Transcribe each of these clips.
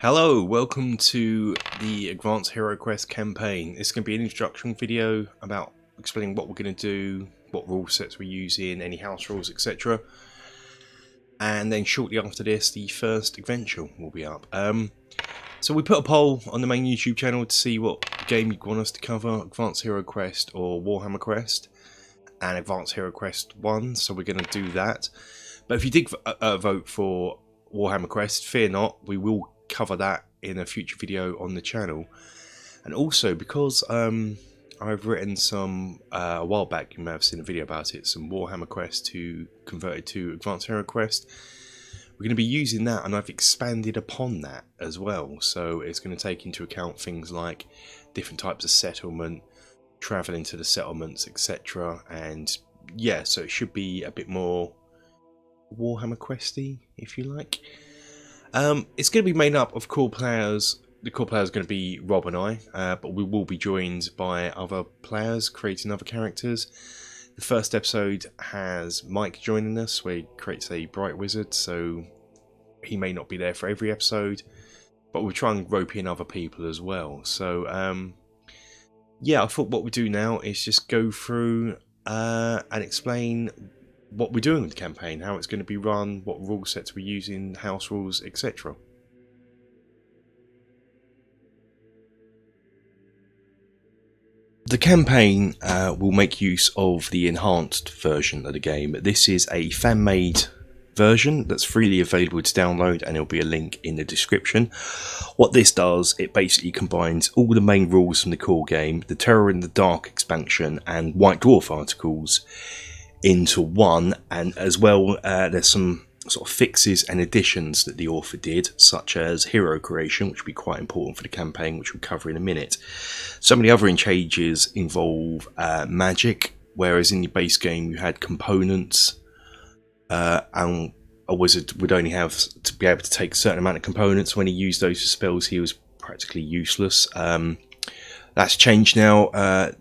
Hello, welcome to the Advanced Heroquest campaign. It's going to be an introduction video about explaining what we're going to do, what rule sets we're using, any house rules, etc. And then shortly after this, the first adventure will be up. So we put a poll on the main YouTube channel to see what game you want us to cover, Advanced Heroquest or Warhammer Quest, and Advanced Heroquest 1, so we're going to do that. But if you did vote for Warhammer Quest, fear not, we will cover that in a future video on the channel. And also because I've written some a while back, you may have seen a video about it, some Warhammer Quest to converted to Advanced Heroquest. We're going to be using that, and I've expanded upon that as well, so it's going to take into account things like different types of settlement, travelling to the settlements, etc. And yeah, so it should be a bit more Warhammer Questy, if you like. It's going to be made up of core players. The core players are going to be Rob and I, but we will be joined by other players creating other characters. The first episode has Mike joining us, where he creates a bright wizard, so he may not be there for every episode, but we'll try and rope in other people as well. So yeah, I thought what we do now is just go through and explain what we're doing with the campaign, how it's going to be run, what rule sets we're using, house rules, etc. The campaign will make use of the enhanced version of the game. This is a fan-made version that's freely available to download, and there'll be a link in the description. What this does, it basically combines all the main rules from the core game, the Terror in the Dark expansion and White Dwarf articles into one, and as well there's some sort of fixes and additions that the author did, such as hero creation, which will be quite important for the campaign, which we'll cover in a minute. Some of the other changes involve magic, whereas in the base game you had components, and a wizard would only have to be able to take a certain amount of components. When he used those for spells, he was practically useless. That's changed now.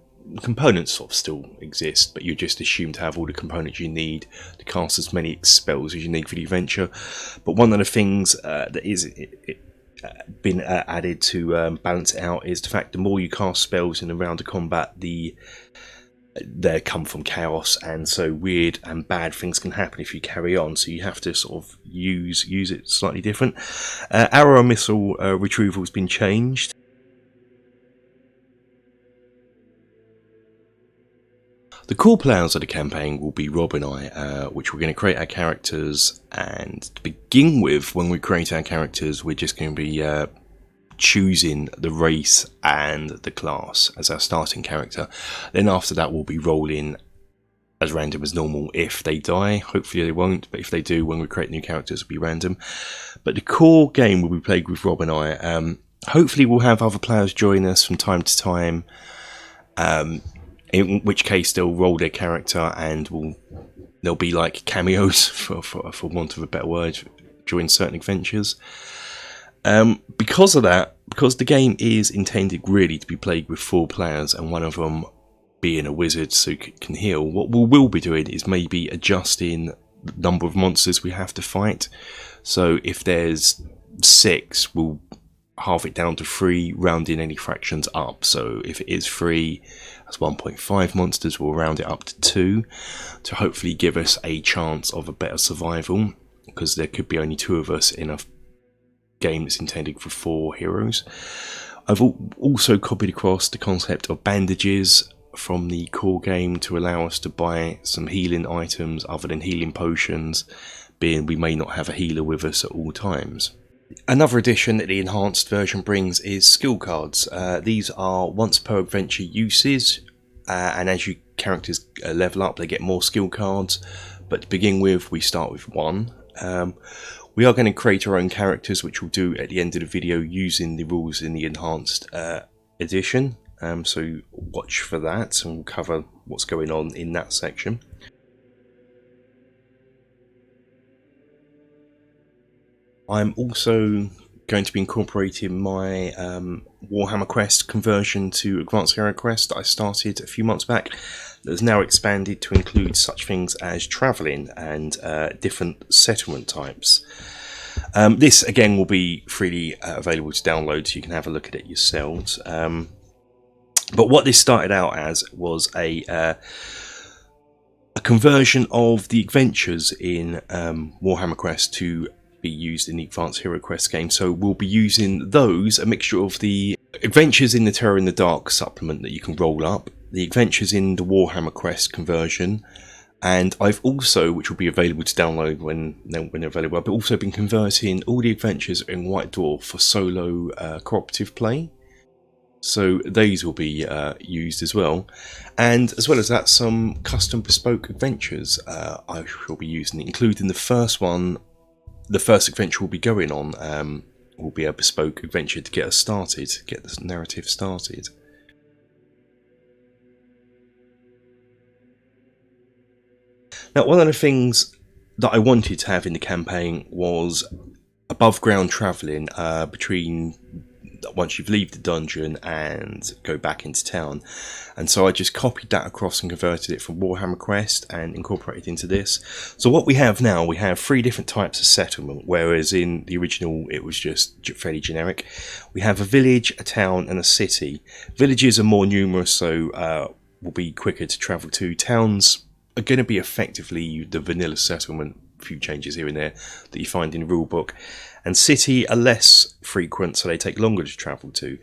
Components sort of still exist, but you're just assumed to have all the components you need to cast as many spells as you need for the adventure. But one of the things that is been added to balance it out is the fact the more you cast spells in a round of combat, they come from chaos, and so weird and bad things can happen if you carry on, so you have to sort of use it slightly different. Arrow missile retrieval has been changed. The core players of the campaign will be Rob and I, which we're going to create our characters, and to begin with, when we create our characters, we're just going to be choosing the race and the class as our starting character. Then after that we'll be rolling as random as normal. If they die, hopefully they won't, but if they do, when we create new characters, it'll be random. But the core game will be played with Rob and I. Hopefully we'll have other players join us from time to time, in which case they'll roll their character and they'll be like cameos, for want of a better word, during certain adventures. Because of that, because the game is intended really to be played with 4 players, and one of them being a wizard so can heal, what we will be doing is maybe adjusting the number of monsters we have to fight. So if there's 6, we'll halve it down to 3, rounding any fractions up. So if it is 3, that's 1.5 monsters, we'll round it up to 2 to hopefully give us a chance of a better survival, because there could be only 2 of us in a game that's intended for 4 heroes. I've also copied across the concept of bandages from the core game to allow us to buy some healing items other than healing potions, being we may not have a healer with us at all times. Another addition that the enhanced version brings is skill cards. These are once per adventure uses, and as your characters level up they get more skill cards, but to begin with we start with 1. We are going to create our own characters, which we'll do at the end of the video using the rules in the enhanced edition, so watch for that, and we'll cover what's going on in that section. I'm also going to be incorporating my Warhammer Quest conversion to Advanced Heroquest that I started a few months back, that is now expanded to include such things as travelling and different settlement types. This again will be freely available to download, so you can have a look at it yourselves. But what this started out as was a conversion of the adventures in Warhammer Quest to be used in the Advanced Heroquest game. So we'll be using those, a mixture of the adventures in the Terror in the Dark supplement that you can roll up, the adventures in the Warhammer Quest conversion, and I've also, which will be available to download when they're available, I've also been converting all the adventures in White Dwarf for solo cooperative play. So these will be used as well. And as well as that, some custom bespoke adventures I shall be using, including the first one. The first adventure we'll be going on will be a bespoke adventure to get us started, get the narrative started. Now, one of the things that I wanted to have in the campaign was above ground travelling between once you leave the dungeon and go back into town, and so I just copied that across and converted it from Warhammer Quest and incorporated into this. So what we have now, we have 3 different types of settlement, whereas in the original it was just fairly generic. We have a village, a town and a city. Villages are more numerous, so will be quicker to travel to. Towns are going to be effectively the vanilla settlement, a few changes here and there that you find in the rulebook, and city are less frequent, so they take longer to travel to.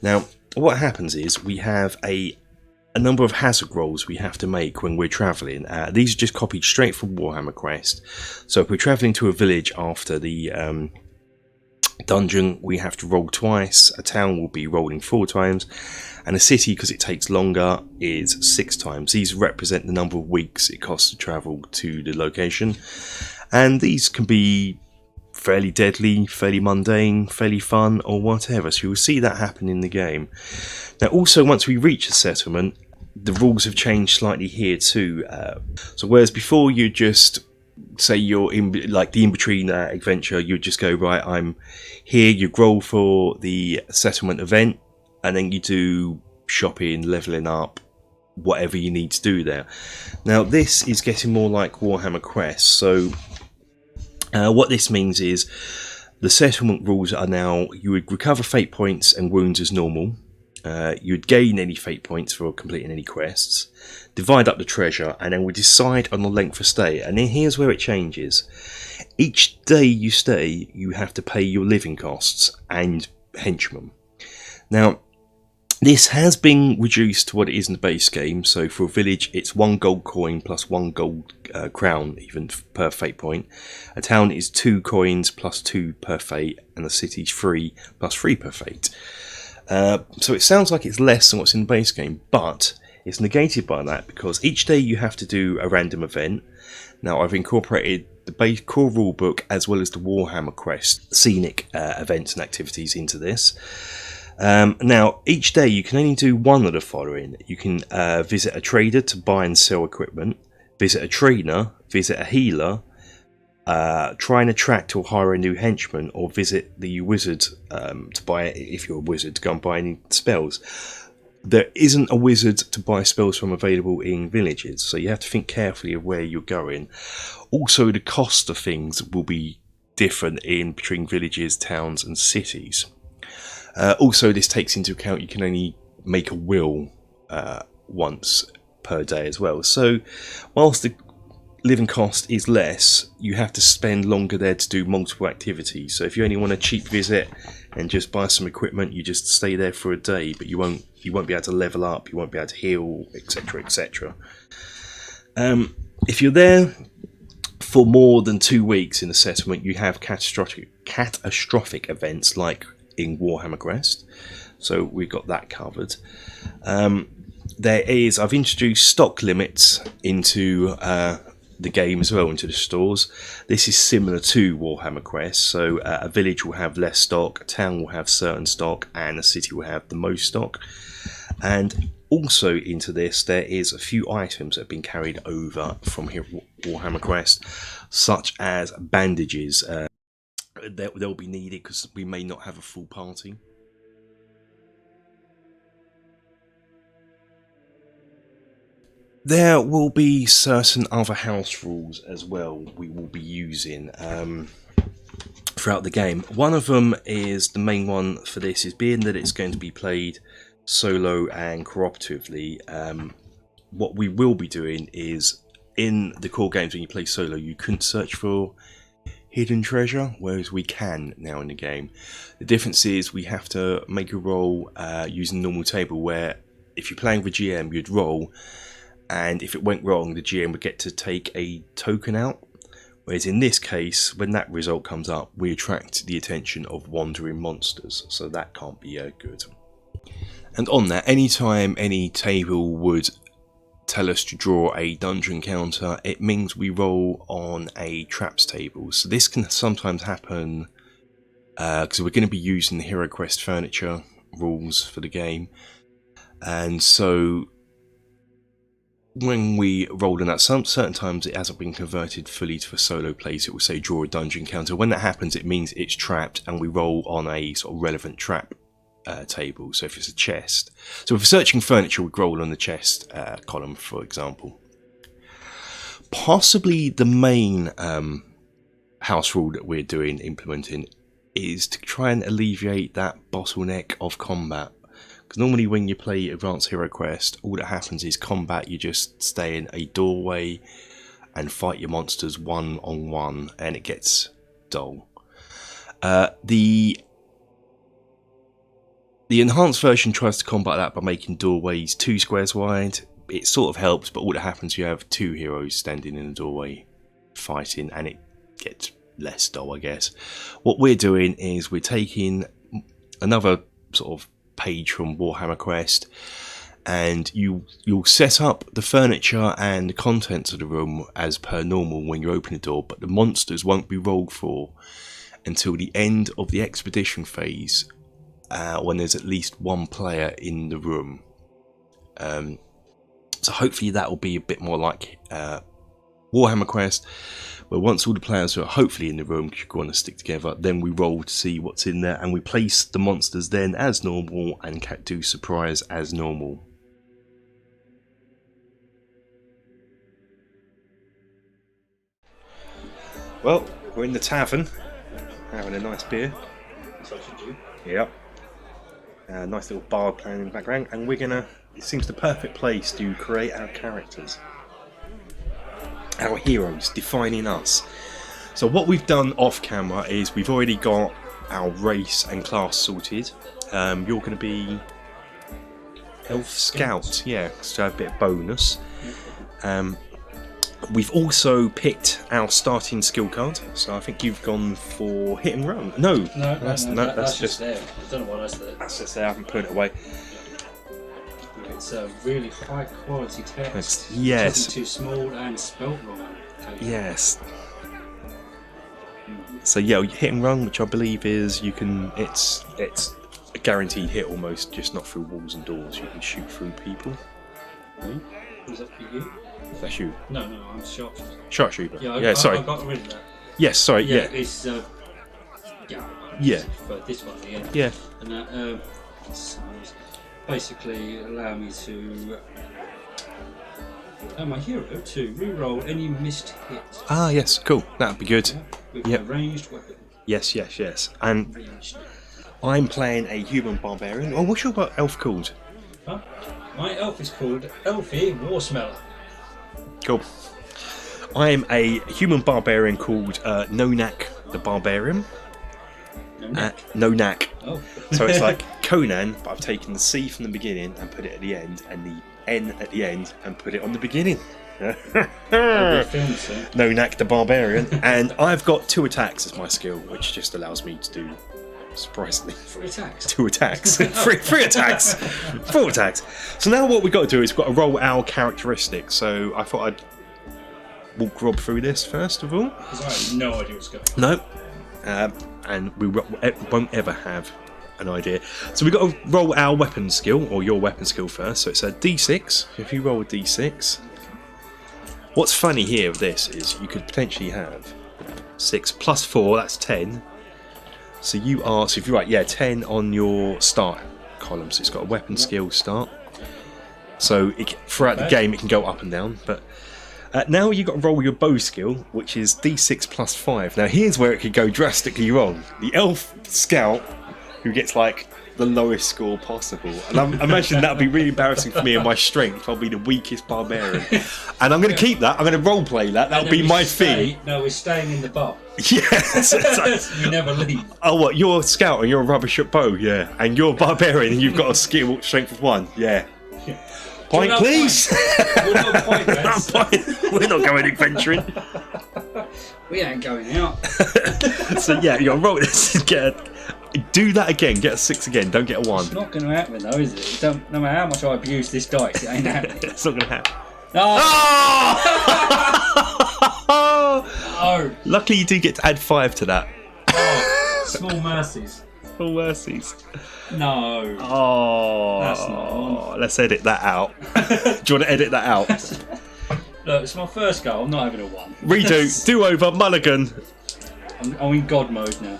Now, what happens is we have a number of hazard rolls we have to make when we're travelling. These are just copied straight from Warhammer Quest. So if we're travelling to a village after the dungeon, we have to roll twice. A town will be rolling 4 times, and a city, because it takes longer, is 6 times. These represent the number of weeks it costs to travel to the location, and these can be fairly deadly, fairly mundane, fairly fun, or whatever. So you'll see that happen in the game. Now, also, once we reach a settlement, the rules have changed slightly here too. So whereas before you just say you're in like the in-between adventure, you just go, right, I'm here, you roll for the settlement event, and then you do shopping, leveling up, whatever you need to do there. Now this is getting more like Warhammer Quest. So what this means is the settlement rules are now, you would recover fate points and wounds as normal. You would gain any fate points for completing any quests, divide up the treasure, and then we decide on the length of stay. And then here's where it changes. Each day you stay, you have to pay your living costs and henchmen. Now, this has been reduced to what it is in the base game. So for a village, it's 1 gold coin plus 1 gold crown, even per fate point. A town is 2 coins plus 2 per fate, and the city's 3 plus 3 per fate. So it sounds like it's less than what's in the base game, but it's negated by that because each day you have to do a random event. Now I've incorporated the base core rulebook as well as the Warhammer Quest scenic events and activities into this. Now each day you can only do one of the following. You can visit a trader to buy and sell equipment, visit a trainer, visit a healer, try and attract or hire a new henchman, or visit the wizard to buy, if you're a wizard, to go and buy any spells. There isn't a wizard to buy spells from available in villages, so you have to think carefully of where you're going. Also, the cost of things will be different in between villages, towns and cities. Also, this takes into account you can only make a will once per day as well. So whilst the living cost is less, you have to spend longer there to do multiple activities. So if you only want a cheap visit and just buy some equipment, you just stay there for a day, but you won't be able to level up, you won't be able to heal, etc, etc. If you're there for more than 2 weeks in the settlement, you have catastrophic events like in Warhammer Quest, so we've got that covered. I've introduced stock limits into the game as well, into the stores. This is similar to Warhammer Quest, so a village will have less stock, a town will have certain stock, and a city will have the most stock. And also into this, there is a few items that have been carried over from Warhammer Quest, such as bandages. They'll be needed because we may not have a full party. There will be certain other house rules as well we will be using. For throughout the game. One of them is, the main one for this is, being that it's going to be played solo and cooperatively, what we will be doing is, in the core games when you play solo you couldn't search for hidden treasure, whereas we can now in the game. The difference is we have to make a roll using normal table, where if you're playing with GM you'd roll, and if it went wrong the GM would get to take a token out. Whereas in this case, when that result comes up, we attract the attention of wandering monsters, so that can't be good. And on that, anytime any table would tell us to draw a dungeon counter, it means we roll on a traps table. So this can sometimes happen because we're going to be using the HeroQuest furniture rules for the game, and so when we roll on that, certain times it hasn't been converted fully to a solo play, so it will say draw a dungeon counter. When that happens, it means it's trapped, and we roll on a sort of relevant trap table. So if it's a chest, so if we're searching furniture, we roll on the chest column, for example. Possibly the main house rule that we're implementing is to try and alleviate that bottleneck of combat. Because normally when you play Advanced HeroQuest, all that happens is combat, you just stay in a doorway and fight your monsters one on one, and it gets dull. The enhanced version tries to combat that by making doorways 2 squares wide. It sort of helps, but all that happens, you have 2 heroes standing in a doorway fighting, and it gets less dull, I guess. What we're doing is we're taking another sort of page from Warhammer Quest, and you'll set up the furniture and the contents of the room as per normal when you open the door, but the monsters won't be rolled for until the end of the expedition phase, when there's at least 1 player in the room. So hopefully that will be a bit more like Warhammer Quest, where once all the players are hopefully in the room, because you're going to stick together, then we roll to see what's in there, and we place the monsters then as normal and do surprise as normal. Well, we're in the tavern, having a nice beer. So should you? Yep. Nice little bard playing in the background, and we're gonna, it seems the perfect place to create our characters. Our heroes, defining us. So what we've done off camera is we've already got our race and class sorted. You're going to be Elf Scout, yeah, so a bit of bonus. We've also picked our starting skill card, so I think you've gone for hit and run. No, that's just there. I don't know why that's there. That's just there, I haven't put it away. It's a really high quality text. Yes. It's too small and spelt wrong. Yes. So yeah, hit and run, which I believe is it's a guaranteed hit almost, just not through walls and doors. You can shoot through people. Is that for you? That's you. No, I'm sharpshooter. Sharpshooter. Yeah, sorry. I got rid of that. Yes, sorry. Yeah. It's Yeah. But this one, yeah. Yeah. And that basically allow me to my hero to re-roll any missed hits. Ah, yes, cool. That'd be good. With Yep. a ranged weapon. Yes. And Ranged. I'm playing a human barbarian. Oh, what's your elf called? Huh? My elf is called Elfie Warsmeller. Cool. I'm a human barbarian called Nonak the Barbarian. Nonak. Oh. So it's like Conan, but I've taken the C from the beginning and put it at the end, and the N at the end and put it on the beginning. Nonak the Barbarian. And I've got 2 attacks as my skill, which just allows me to do, surprisingly, 3 attacks. 2 attacks. three attacks. 4 attacks. So now what we've got to do is we've got to roll our characteristics. So I thought I'd walk Rob through this first of all. Because I have no idea what's going on. No. And we won't ever have an idea. So we've got to roll our weapon skill, or your weapon skill first. So it's a D6. If you roll a D6. What's funny here of this is you could potentially have 6 plus 4, that's 10. So you are, so if you're right, yeah, 10 on your start column. So it's got a weapon skill start. So throughout the game it can go up and down. But Now you've got to roll your bow skill, which is D6 plus 5. Now here's where it could go drastically wrong. The elf scout, who gets like the lowest score possible, and I imagine that would be really embarrassing for me and my strength. I'll be the weakest barbarian, and I'm going to keep that. I'm going to roleplay that. That'll be my thing. No, we're staying in the bar. Yes. We never leave. Oh, what? You're a scout and you're a rubbish at bow, yeah, and you're a barbarian and you've got a skill strength of 1, yeah. Point, please. We're not point, lads. We're not going adventuring. We ain't going out. So yeah, you got to roll this. Do that again. Get a 6 again. Don't get a 1. It's not going to happen though, is it? No matter how much I abuse this dice, it ain't happening. It's not going to happen. No. Oh! Luckily, you do get to add 5 to that. Oh, small mercies. Small mercies. No. Oh, that's not on. Let's edit that out. Do you want to edit that out? Look, it's my first go. I'm not having a 1. Redo. Do over. Mulligan. I'm in God mode now.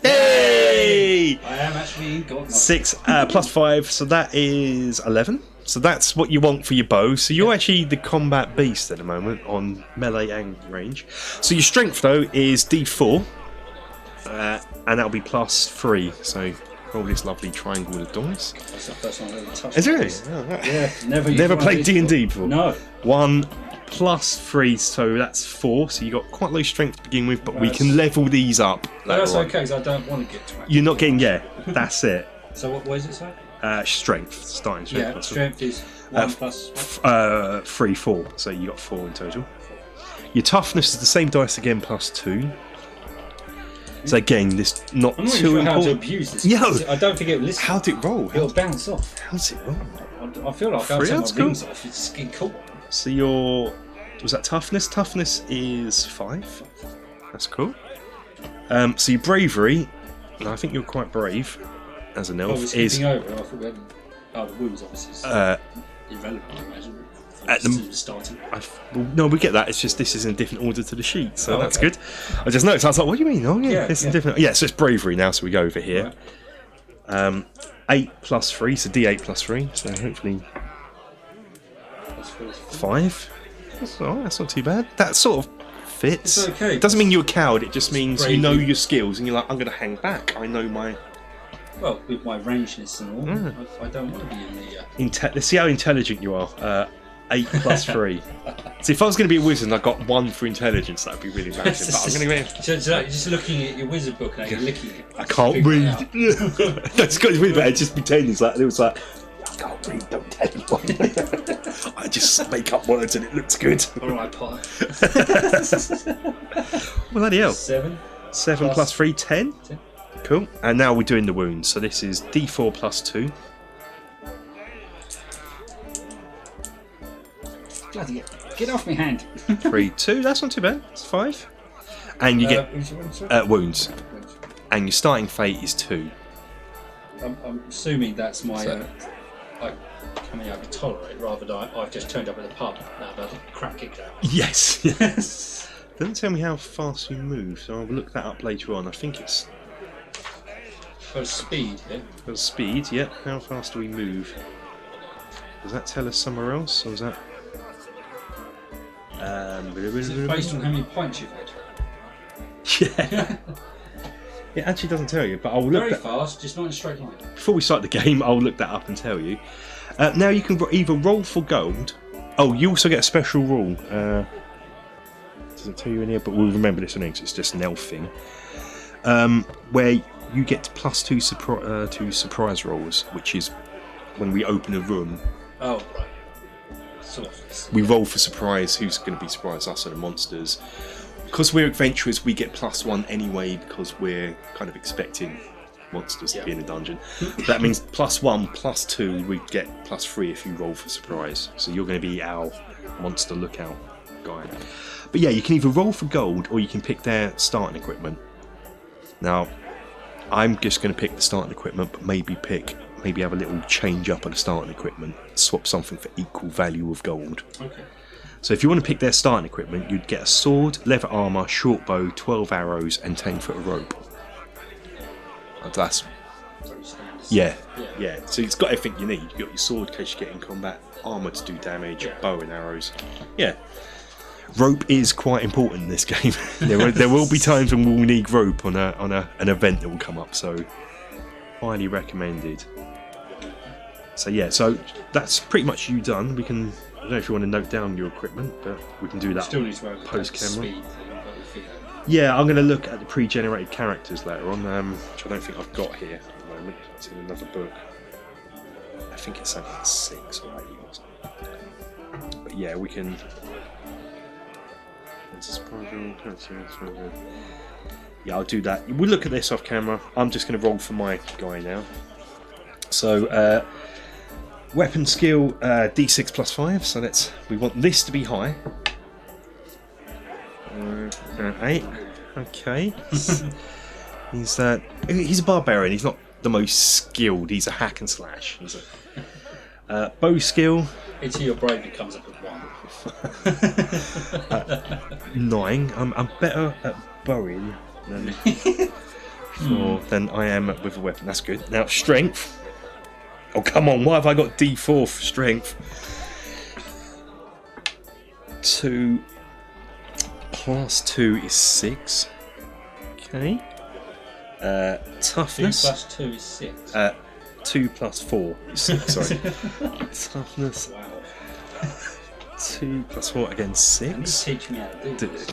Hey! I am actually in God mode. 6 plus 5, so that is 11. So that's what you want for your bow. So you're actually the combat beast at the moment on melee and range. So your strength though is D4, and that'll be plus 3. So roll this lovely triangle with dice. That's the first time I've ever touched. Is it really? This. Oh, right. Yeah, Never played D&D before. No. 1 plus 3, so that's 4. So you got quite low strength to begin with, but we can level these up. That's okay, because I don't want to get to it. You're not getting, yeah, that's it. So what does it say? Strength, starting strength. Yeah, strength is 1 plus 3, 4. So you got 4 in total. Your toughness is the same dice again, plus 2. So again, this not I'm not too sure how to important. abuse this. Yo, I don't think it will listen. how'd it roll? It'll bounce off. How's it roll? I feel like I'll 3, take my that's cool. rings off. It's getting cool. So your was that toughness? Toughness is 5. That's cool. So your bravery, and I think you're quite brave as an elf. Is over. I thought we had, the wounds obviously is irrelevant. I imagine. At the starting. no, we get that. It's just this is in a different order to the sheet, so that's okay. good. I just noticed. I was like, "What do you mean? Oh yeah, it's yeah. different." Yeah, so it's bravery now. So we go over here. Right. 8 plus 3, so D8 plus 3. So hopefully 5. That's not too bad. That sort of fits. It's okay. It doesn't mean you're a coward. It just means bravery. you know your skills, and you're like, "I'm going to hang back. I know my." Well, with my rangeness and all, I don't want to be in the. Let's see how intelligent you are. 8 plus 3. See, if I was going to be a wizard and I got 1 for intelligence, that would be really embarrassing. But I'm going to go. So you're just looking at your wizard book and you're licking it. I can't read. That's got really bad. Just pretend it's like it was like. I can't read. Don't tell anyone. I just make up words and it looks good. All right, Potter. Well, bloody hell. 7 plus 3, 10. Cool. And now we're doing the wounds. So this is D4 plus 2. Bloody get off my hand. 3, 2. That's not too bad. It's 5. And you get wounds. And your starting fate is 2. I'm assuming that's my like coming over tolerate rather than I've just turned up at the pub now about the crap kicked out. Yes. Yes. Doesn't tell me how fast you move, so I'll look that up later on. I think it's got speed, yeah. got speed. Yep. How fast do we move? Does that tell us somewhere else, or is that? Is it based on how many points you've had? Yeah. It actually doesn't tell you, but I'll look. Very fast, just not in a straight line. Before we start the game, I'll look that up and tell you. Now you can either roll for gold. Oh, you also get a special rule. Doesn't tell you in here, but we'll remember this one because it's just an elf thing. Where you get +2 to surprise rolls, which is when we open a room. Oh, right. Sort of. We roll for surprise. Who's going to be surprised? Us or the monsters? Because we're adventurers, we get +1 anyway because we're kind of expecting monsters to be in a dungeon. That means +1, +2, we get +3 if you roll for surprise. So you're going to be our monster lookout guy. But yeah, you can either roll for gold or you can pick their starting equipment. Now, I'm just going to pick the starting equipment, but maybe have a little change up on the starting equipment, swap something for equal value of gold. Okay. So if you want to pick their starting equipment, you'd get a sword, leather armour, short bow, 12 arrows and 10 foot of rope. And that's Yeah. So it's got everything you need. You've got your sword in case you get in combat, armour to do damage, bow and arrows. Yeah. Rope is quite important in this game. there will be times when we'll need rope on an event that will come up. So highly recommended. So yeah, so that's pretty much you done. We can. I don't know if you want to note down your equipment, but we can do that post camera. Yeah, I'm going to look at the pre-generated characters later on, which I don't think I've got here at the moment. It's in another book. I think it's something like 6 or 8 or something. But yeah, we can. Yeah, I'll do that. We'll look at this off camera. I'm just going to roll for my guy now. So. Weapon skill D6 plus 5, so we want this to be high. 8. Okay. He's a barbarian. He's not the most skilled. He's a hack and slash. He's a bow skill. Into your bravery comes up at 1. 9. I'm better at bowing than I am with a weapon. That's good. Now strength. Oh, come on, why have I got D4 for strength? 2 plus 2 is 6. Okay. Toughness. 2 plus 2 is 6. 2 plus 4 is 6, sorry. Toughness. Wow. 2 plus 4 again, 6. Teach me how to do this.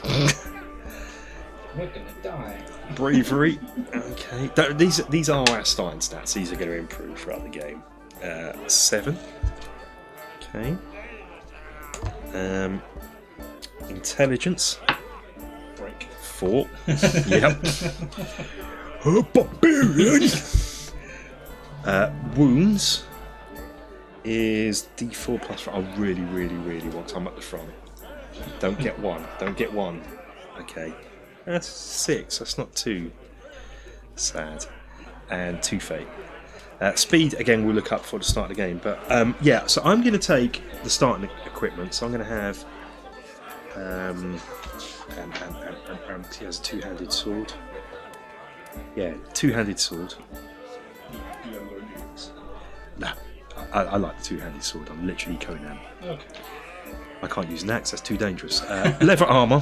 We're gonna die. Bravery. Okay. These are our starting stats. These are going to improve throughout the game. 7. Okay. Intelligence. Break. 4. Yep. Barbarian. Wounds is D4 plus 4. I really want. I'm at the front. Don't get 1. Don't get 1. Okay. That's 6. That's not too sad. And 2 fate. Speed again we'll look up for the start of the game. But yeah, so I'm going to take the starting equipment. So I'm going to have. He has a 2-handed sword. Yeah, 2-handed sword. Nah, I like the 2-handed sword. I'm literally Conan. Okay. I can't use an axe. That's too dangerous. Leather armor.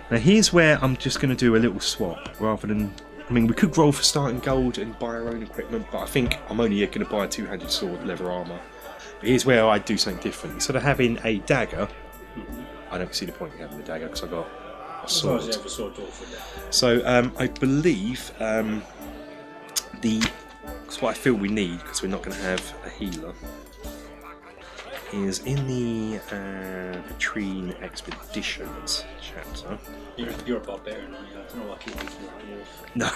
Now here's where I'm just going to do a little swap rather than. I mean, we could roll for starting gold and buy our own equipment, but I think I'm only going to buy a 2-handed sword, leather armour. But here's where I do something different. Instead of having a dagger, I don't see the point in having a dagger because I've got a sword. As long as you have a sword So I believe that's what I feel we need, because we're not going to have a healer, is in the Latrine Expeditions chapter. You're a barbarian, aren't you? I don't know why I keep thinking you're a dwarf. No.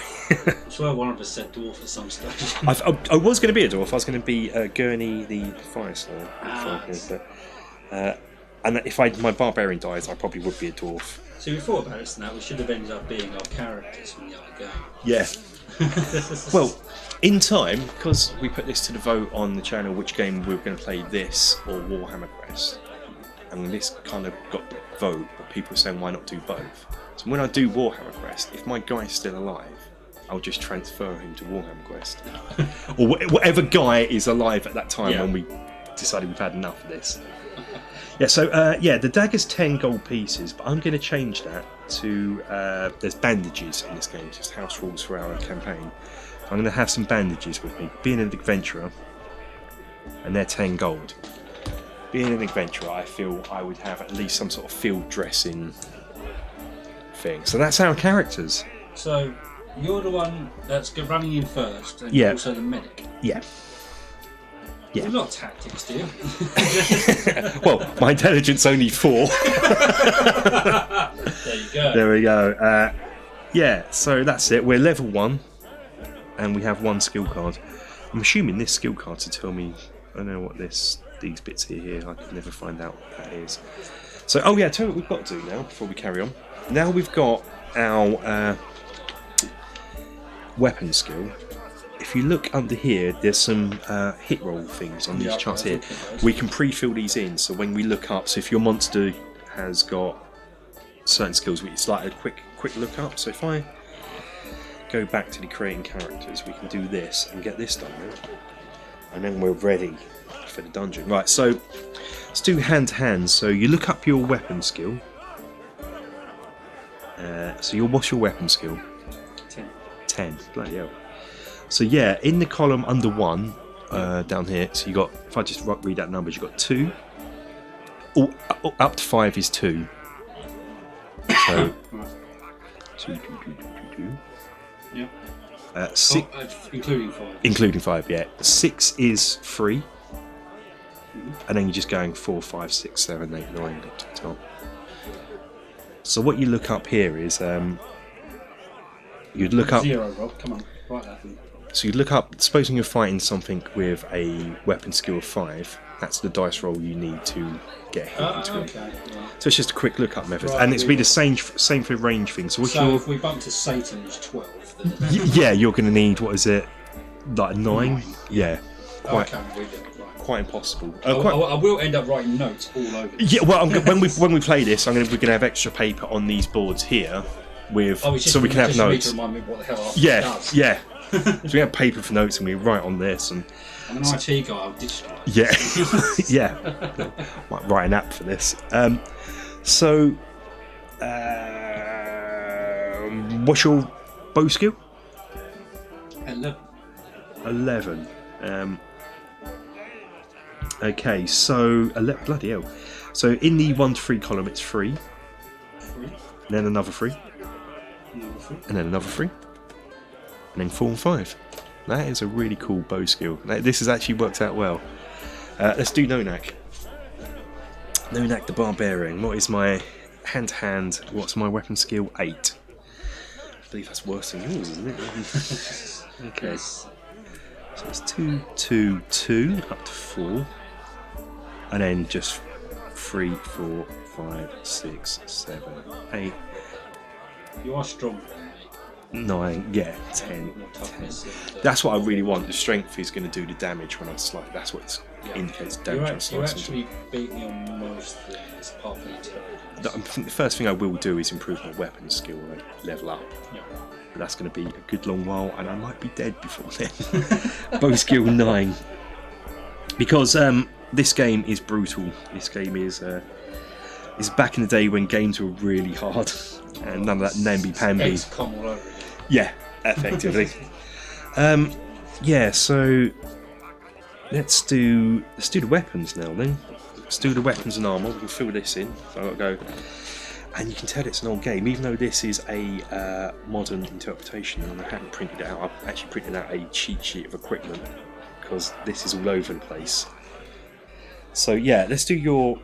I swear one of us said dwarf at some stage. I was going to be a dwarf. I was going to be Gurney the Firestar. And if my barbarian dies, I probably would be a dwarf. So we thought about it now. We should have ended up being our characters from the other game. Yeah. Well, in time, because we put this to the vote on the channel, which game we were going to play, this or Warhammer Quest, and this kind of got the vote, but people were saying why not do both. So when I do Warhammer Quest, if my guy's still alive, I'll just transfer him to Warhammer Quest, or whatever guy is alive at that time when we decided we've had enough of this. Yeah, so the dagger's 10 gold pieces, but I'm going to change that to there's bandages in this game. It's just house rules for our campaign. I'm going to have some bandages with me. Being an adventurer, and they're 10 gold. Being an adventurer, I feel I would have at least some sort of field dressing thing. So that's our characters. So you're the one that's running in first, and Yeah. also the medic. Yeah. Yeah. You're not tactics, do you? Well, my intelligence only 4. There you go. There we go. Yeah, so that's it. We're level 1, and we have 1 skill card. I'm assuming this skill card to tell me. I don't know what these bits here. I can never find out what that is. So, oh yeah, tell me what we've got to do now before we carry on. Now we've got our weapon skill. If you look under here, there's some hit roll things on these charts here. We can pre-fill these in, so when we look up, so if your monster has got certain skills, it's like a quick look up. So if I go back to the creating characters, we can do this and get this done now. And then we're ready for the dungeon. Right, so let's do hand to hand. So you look up your weapon skill. What's your weapon skill? 10. 10. Bloody hell. So yeah, in the column under 1, down here, so you got, if I just read that numbers, you got 2. Up to 5 is 2. So 2, 2, 2, 2, 2. Yeah. 6, including 5. including 5, yeah. 6 is 3, and then you're just going 4, 5, 6, 7, 8, 9 up to the top. So what you look up here is you'd look up 0, Rob. Come on, write that. So you'd look up, supposing you're fighting something with a weapon skill of 5, that's the dice roll you need to get hit into it. Okay. Yeah. So it's just a quick look up method, Right, and it's be the same for range thing. So, if we bump to Satan, it's 12. Then yeah, you're going to need, what is it, like a 9? Yeah, okay, with it. Right. quite impossible. I will end up writing notes all over. Yeah, well, when we play this, we're going to have extra paper on these boards here, with so we can have notes. To remind me what the hell Yeah, yeah. So we have paper for notes, and we write on this. And I'm an IT guy. I'll digitalize. Yeah, yeah. Might write an app for this. What's your bow skill? 11. Okay, so bloody hell. So in the 1 to 3 column, it's 3. 3. And then another 3. Another 3. And then another 3. And then 4 and 5. That is a really cool bow skill. This has actually worked out well. Let's do Nonak. Nonak the Barbarian. What is my hand-to-hand? What's my weapon skill? 8. I believe that's worse than yours, isn't it? Okay. Yes. So it's 2, 2, 2, up to 4. And then just 3, 4, 5, 6, 7, 8. You are stronger. 9, yeah, 10. That's what I really want. The strength is going to do the damage when I slice. That's what it indicates damage. You actually beat me on most things apart from intelligence. I think the first thing I will do is improve my weapon skill and level up. Yeah. But that's going to be a good long while, and I might be dead before then. Bow skill 9. Because this game is brutal. This game is back in the day when games were really hard, and none of that namby-pamby. XCOM all over again. Yeah, effectively. Yeah, so let's do the weapons now then. Let's do the weapons and armour. We'll fill this in. So I've got to go. And you can tell it's an old game, even though this is a modern interpretation, and I haven't printed it out. I've actually printed out a cheat sheet of equipment because this is all over the place. So yeah, let's do your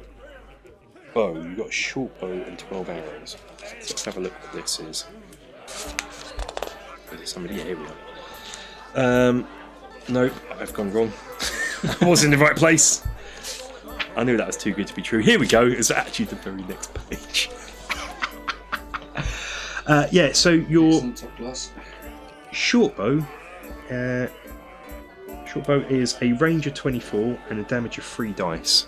bow. You've got a short bow and 12 arrows. So let's have a look what this is. Somebody, yeah, here we are. Nope, I've gone wrong. I was in the right place. I knew that was too good to be true. Here we go. It's actually the very next page. Yeah, so your short bow. Short bow is a range of 24 and a damage of 3 dice.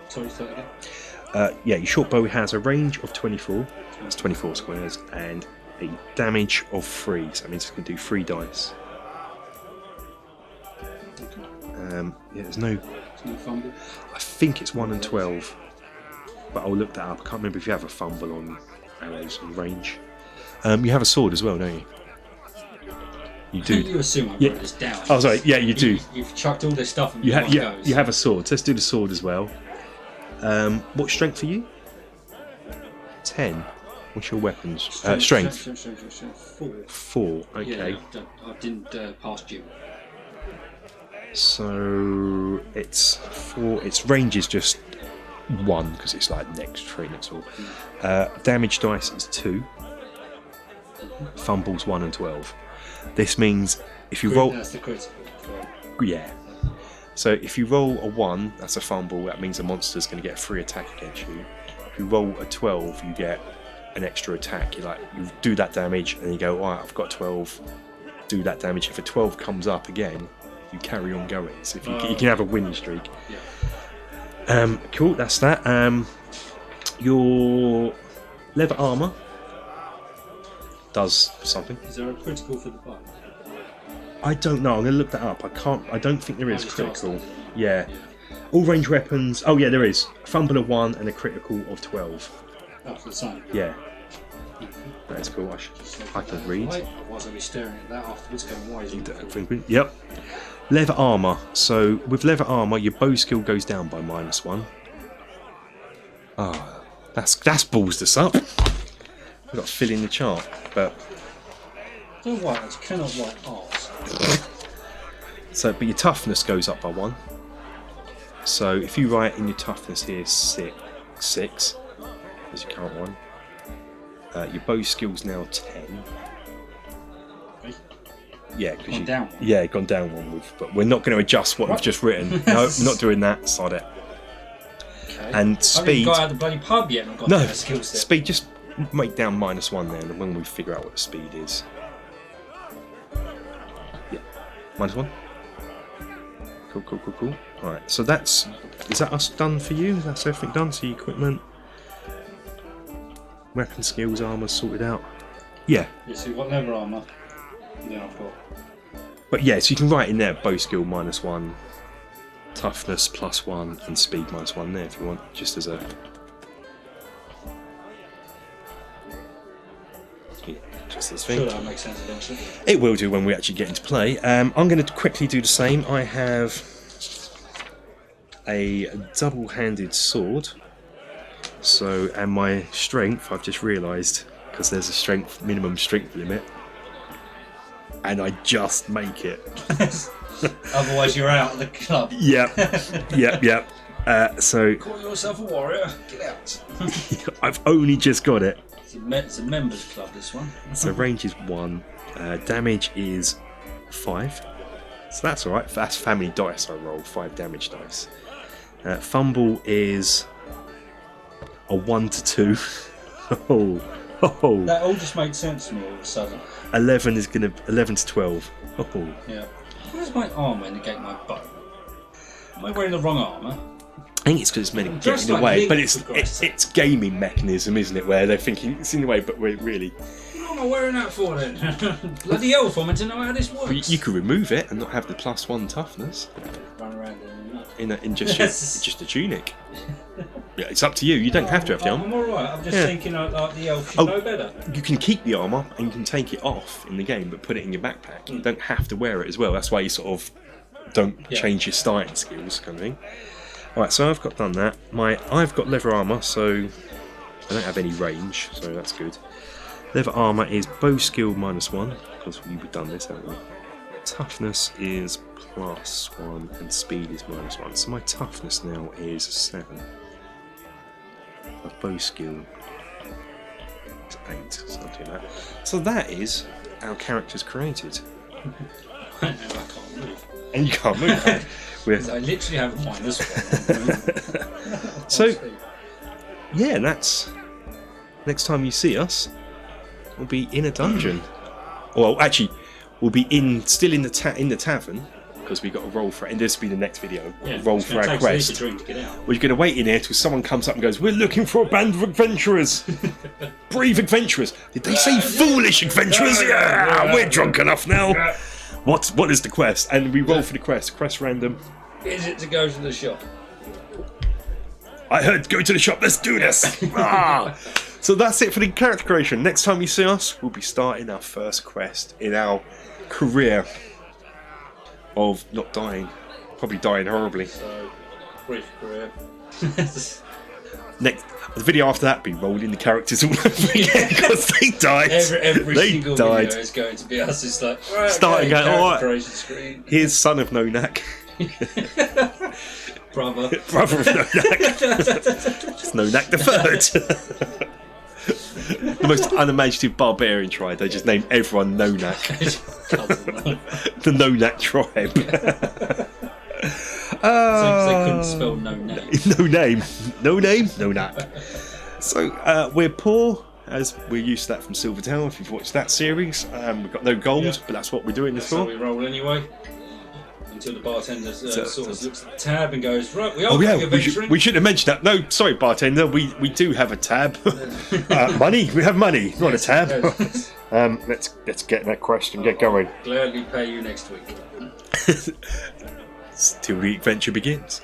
Sorry, say that again. Yeah, your short bow has a range of 24. That's 24 squares and a damage of 3. So that means it's going to do 3 dice. Yeah, there's no fumble. I think it's 1 and 12, but I'll look that up. I can't remember if you have a fumble on arrows and range. You have a sword as well, don't you? You do. You assume I wrote this down. Oh, sorry. Yeah, you do. You've chucked all this stuff. And you have a sword. So let's do the sword as well. What strength for you? 10. What's your weapons? Strength. 4. Okay. Yeah, I didn't pass you. So it's 4. Its range is just 1 because it's like next tree next door. Damage dice is 2. Fumbles 1 and 12. This means if you roll. That's the critical. Yeah. So if you roll a 1, that's a fumble. That means the monster's going to get a free attack against you. If you roll a 12, you get an extra attack. You do that damage, and you go, alright, I've got 12. Do that damage. If a 12 comes up again, you carry on going. So if you can have a winning streak. Yeah. Cool. That's that. Your Leather armour does something. Is there a critical for the bow? I don't know. I'm going to look that up. I don't think there is just critical. asked Yeah. All range weapons. Oh yeah, there is. A fumble of 1 and a critical of 12. That's the same. Yeah. That's cool. I can read. Otherwise I'll be staring at that afterwards going, why is it? Yep. Leather armour. So with leather armour, your bow skill goes down by -1. Ah, that's balls this up. I've got to fill in the chart, but. Don't worry, I cannot write arse. So, but your toughness goes up by 1. So if you write in your toughness here 6 as your current one, your bow skill's now 10. Okay. Yeah, because Gone down. Yeah, gone down 1 but we're not going to adjust what we've just written. No, we're not doing that. Sod it. Okay. And I speed. haven't got out of the bloody pub yet and got No, a skill set. speed. Just make down -1 then, and when we figure out what the speed is. Yeah, -1. Cool. Alright, so is that us done for you? That's everything done? So your equipment, weapon skills, armour sorted out? Yeah. Yeah, so you've got leather armour. Yeah, I've got. But yeah, so you can write in there bow skill -1, toughness +1, and speed -1 there if you want, just as a... Yeah, just as thing. Sure, that'll make sense eventually. It will do when we actually get into play. I'm going to quickly do the same. I have a double-handed sword. So, and my strength, I've just realised, because there's a minimum strength limit, and I just make it. Otherwise you're out of the club. Yep. So Call yourself a warrior, get out. I've only just got it. It's a members club, this one. So range is 1, damage is 5. So that's alright, that's family dice I roll, 5 damage dice. Fumble is a 1 to 2. That all just made sense to me all of a sudden. 11 to 12. Yeah. Where's my armour negate my bow? Am I wearing the wrong armour? I think it's because it's meant to get in the like way, Link but for it's gaming mechanism, isn't it? Where they're thinking it's in the way, but we're really. What am I wearing that for then? Bloody hell, for me to know how this works. You could remove it and not have the +1 toughness. Run around In just a tunic. Yeah, it's up to you. You don't have to have the armour. I'm alright. I'm just thinking like the elf should know better. You can keep the armour and you can take it off in the game, but put it in your backpack. You don't have to wear it as well. That's why you sort of don't change your starting skills, kind of thing. Alright, so I've done that. I've got leather armour, so I don't have any range, so that's good. Leather armour is bow skill -1, because we've done this, haven't we? Toughness is +1 and speed is -1. So my toughness now is 7. My bow skill is 8, so I'll do that. So that is our characters created. I can't move. And you can't move. I literally have a -1. So, yeah, that's... Next time you see us, we'll be in a dungeon. Well, actually, we'll be still in the tavern, because we've got to roll for it, and this will be the next video. Roll for our quest. We're going to wait in here till someone comes up and goes, "We're looking for a band of adventurers, brave adventurers." Did they say foolish adventurers? Yeah, we're drunk enough now. What is the quest? And we roll for the quest. Quest random. Is it to go to the shop? I heard go to the shop. Let's do this. So that's it for the character creation. Next time you see us, we'll be starting our first quest in our career of not dying, probably dying horribly. So, brief career. The video after that, be rolling the characters all over again because they died. Every they single died. video is going to be us. It's like right, starting okay, out. All right. Creation screen. Here's son of Nonak. Brother of Nonak. It's Nonak the Third. The most unimaginative barbarian tribe. They just named everyone Nonak. The Nonak tribe. So they couldn't spell no name. No name, Nonak. So we're poor, as we're used to that from Silvertown. If you've watched that series, we've got no gold, but that's what we're doing this That's for. how we roll anyway. until the bartender sort of looks at the tab and goes, right, we are adventuring. we should have mentioned that. No, sorry, bartender, we do have a tab. Money, we have money, not a tab. Let's get that question, get going. Gladly pay you next week. Till the adventure begins.